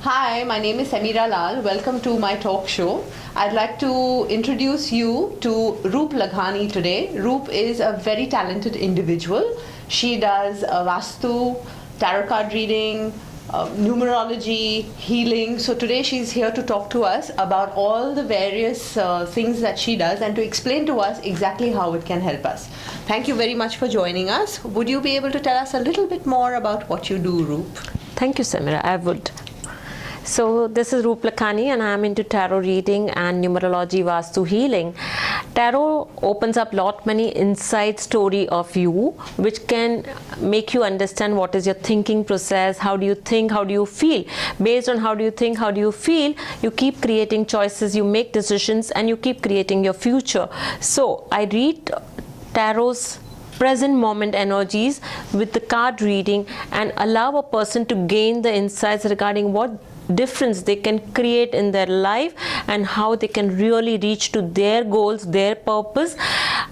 Hi, my name is Samira Lal. Welcome to my talk show. I'd like to introduce you to Roop Laghani today. Roop is a very talented individual. She does Vastu, tarot card reading, numerology, healing. So today she's here to talk to us about all the various things that she does and to explain to us exactly how it can help us. Thank you very much for joining us. Would you be able to tell us a little bit more about what you do, Roop? Thank you, Samira. I would. So this is Roop Lakhani and I am into tarot reading and numerology, Vastu healing. Tarot opens up lot many inside story of you which can make you understand what is your thinking process, how do you think, how do you feel. Based on how do you think, how do you feel, you keep creating choices, you make decisions and you keep creating your future. So I read tarot's present moment energies with the card reading and allow a person to gain the insights regarding what difference they can create in their life and how they can really reach to their goals, their purpose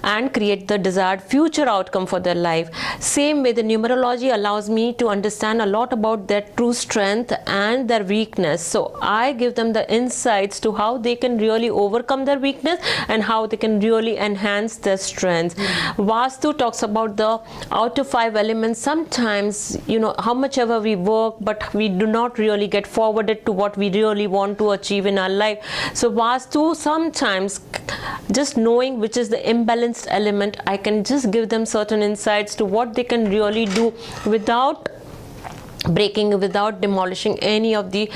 and create the desired future outcome for their life. Same way the numerology allows me to understand a lot about their true strength and their weakness. So I give them the insights to how they can really overcome their weakness and how they can really enhance their strengths. Vastu talks about the outer 5 elements. Sometimes, how much ever we work, but we do not really get forwarded to what we really want to achieve in our life. So Vastu, sometimes just knowing which is the imbalanced element, I can just give them certain insights to what they can really do without breaking, without demolishing any of the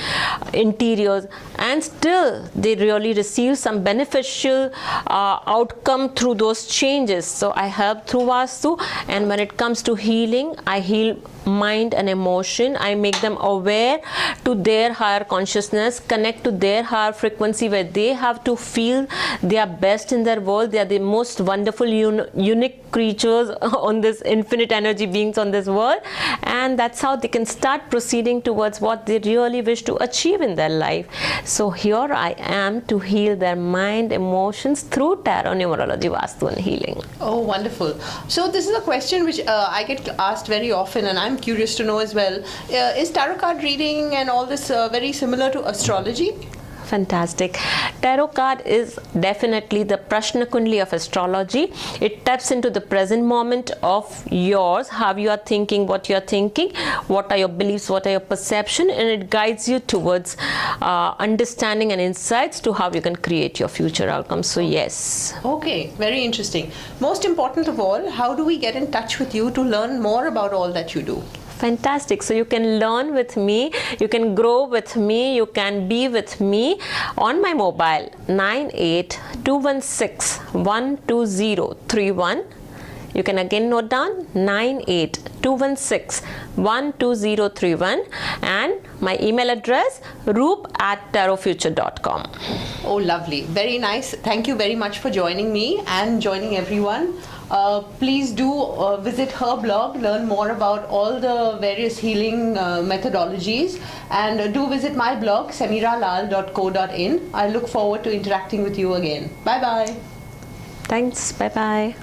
interiors, and still they really receive some beneficial outcome through those changes. So I help through Vastu, and when it comes to healing, I heal mind and emotion. I make them aware to their higher consciousness, connect to their higher frequency where they have to feel they are best in their world. They are the most wonderful unique creatures on this infinite energy beings on this world, and that's how they can start proceeding towards what they really wish to achieve in their life. So here I am to heal their mind, emotions through tarot, numerology, Vastu and healing. Oh, wonderful. So this is a question which I get asked very often and I'm curious to know as well. Is tarot card reading and all this very similar to astrology? Fantastic. Tarot card is definitely the Prashna Kundli of astrology. It taps into the present moment of yours, how you are thinking, what you are thinking, what are your beliefs, what are your perception, and it guides you towards understanding and insights to how you can create your future outcomes. So yes. Okay, very interesting. Most important of all, how do we get in touch with you to learn more about all that you do? Fantastic. So you can learn with me, you can grow with me, you can be with me on my mobile 9821612031. You can again note down 9821612031 and my email address roop@tarotfuture.com. Oh, lovely. Very nice. Thank you very much for joining me and joining everyone. Please do visit her blog, learn more about all the various healing methodologies, and do visit my blog samiralal.co.in. I look forward to interacting with you again. Bye bye. Thanks. Bye bye.